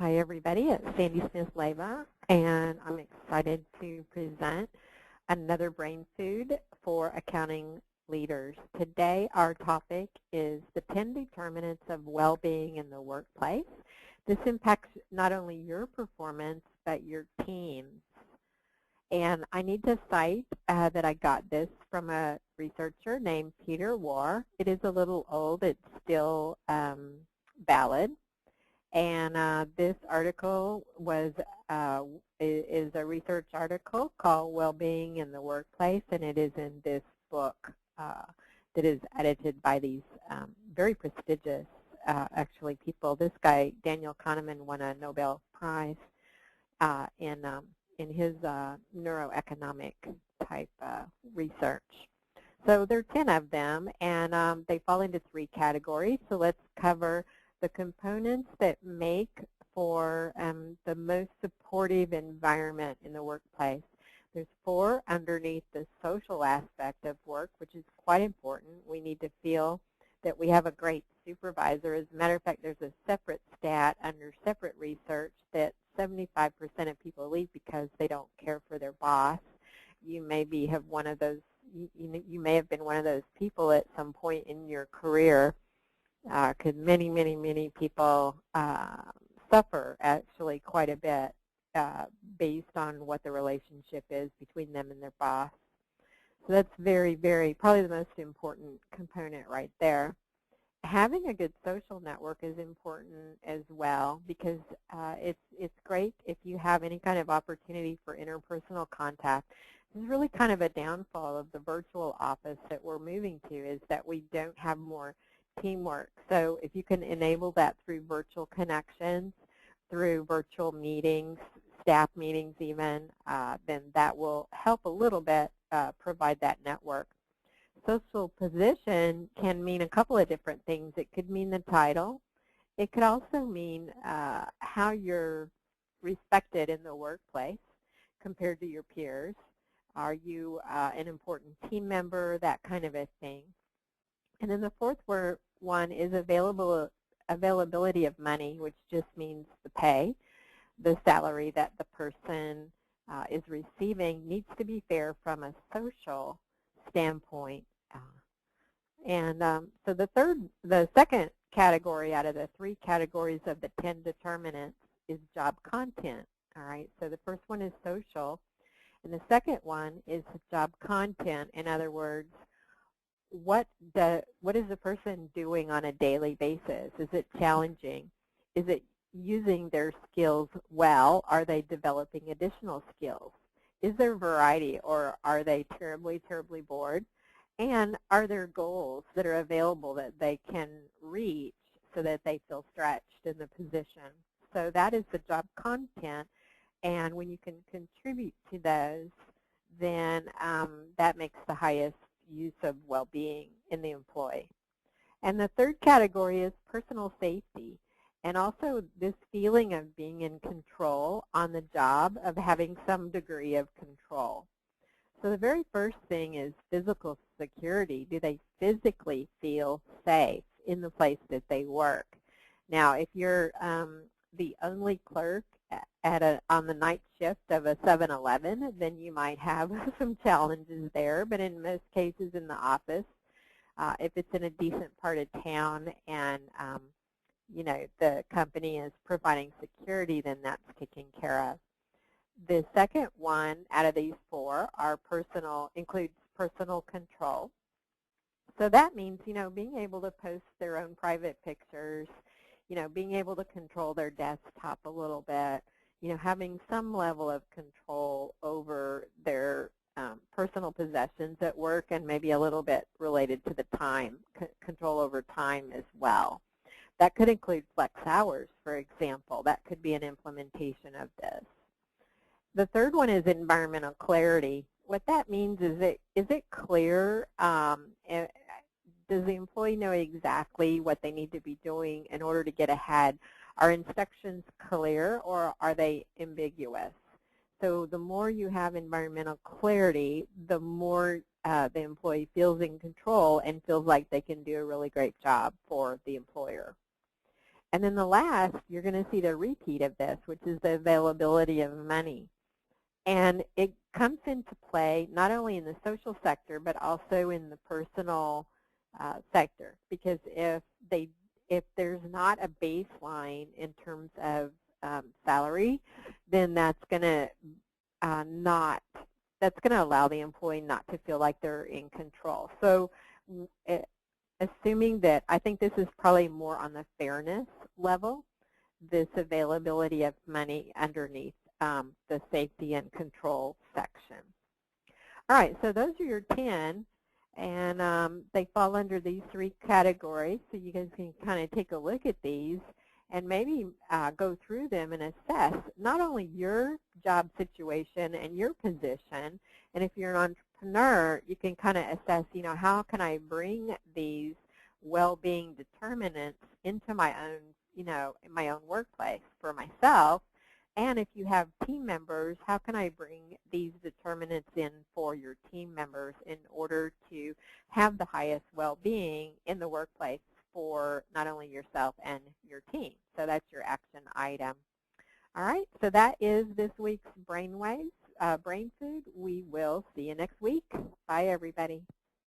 Hi, everybody. It's Sandy Smith-Leva, and I'm excited to present another brain food for accounting leaders. Today, our topic is the 10 determinants of well-being in the workplace. This impacts not only your performance, but your team's. And I need to cite that I got this from a researcher named Peter Warr. It is a little old. It's still valid. And this article is a research article called Wellbeing in the Workplace, and it is in this book that is edited by these very prestigious, actually, people. This guy, Daniel Kahneman, won a Nobel Prize in his neuroeconomic type research. So there are 10 of them, and they fall into 3 categories. So let's cover the components that make for the most supportive environment in the workplace. There's 4 underneath the social aspect of work, which is quite important. We need to feel that we have a great supervisor. As a matter of fact, there's a separate stat under separate research that 75% of people leave because they don't care for their boss. You maybe have one of those. You may have been one of those people at some point in your career. Because many people suffer actually quite a bit based on what the relationship is between them and their boss. So that's probably the most important component right there. Having a good social network is important as well, because it's great if you have any kind of opportunity for interpersonal contact. This is really kind of a downfall of the virtual office that we're moving to, is that we don't have more teamwork. So if you can enable that through virtual connections, through virtual meetings, staff meetings even, then that will help a little bit provide that network. Social position can mean a couple of different things. It could mean the title. It could also mean how you're respected in the workplace compared to your peers. Are you an important team member, that kind of a thing. And then the fourth one is availability of money, which just means the pay. The salary that the person is receiving needs to be fair from a social standpoint. So the second category out of the 3 categories of the 10 determinants is job content. All right. So the first one is social, and the second one is job content. In other words, what is the person doing on a daily basis? Is it challenging? Is it using their skills well? Are they developing additional skills? Is there variety, or are they terribly bored? And are there goals that are available that they can reach so that they feel stretched in the position? So that is the job content, and when you can contribute to those, then that makes the highest use of well-being in the employee. And the third category is personal safety, and also this feeling of being in control on the job, of having some degree of control. So the very first thing is physical security. Do they physically feel safe in the place that they work? Now, if you're the only clerk on the night shift of a 7-Eleven, then you might have some challenges there. But in most cases in the office, if it's in a decent part of town and the company is providing security, then that's taken care of. The second one out of these 4 includes personal control. So that means being able to post their own private pictures, being able to control their desktop a little bit, having some level of control over their personal possessions at work, and maybe a little bit related to the time, control over time as well. That could include flex hours, for example. That could be an implementation of this. The third one is environmental clarity. What that means is it clear? Does the employee know exactly what they need to be doing in order to get ahead? Are instructions clear, or are they ambiguous? So the more you have environmental clarity, the more the employee feels in control and feels like they can do a really great job for the employer. And then the last, you're going to see the repeat of this, which is the availability of money. And it comes into play not only in the social sector, but also in the personal sector. Because if there's not a baseline in terms of salary, then that's going to allow the employee not to feel like they're in control. So assuming that, I think this is probably more on the fairness level, this availability of money underneath the safety and control section. All right, so those are your 10, and they fall under these 3 categories, so you guys can kind of take a look at these and maybe go through them and assess not only your job situation and your position, and if you're an entrepreneur, you can kind of assess, how can I bring these well-being determinants into my own, in my own workplace for myself. And if you have team members, how can I bring these determinants in for your team members in order to have the highest well-being in the workplace for not only yourself and your team? So that's your action item. All right, so that is this week's Brainwaves, Brain Food. We will see you next week. Bye, everybody.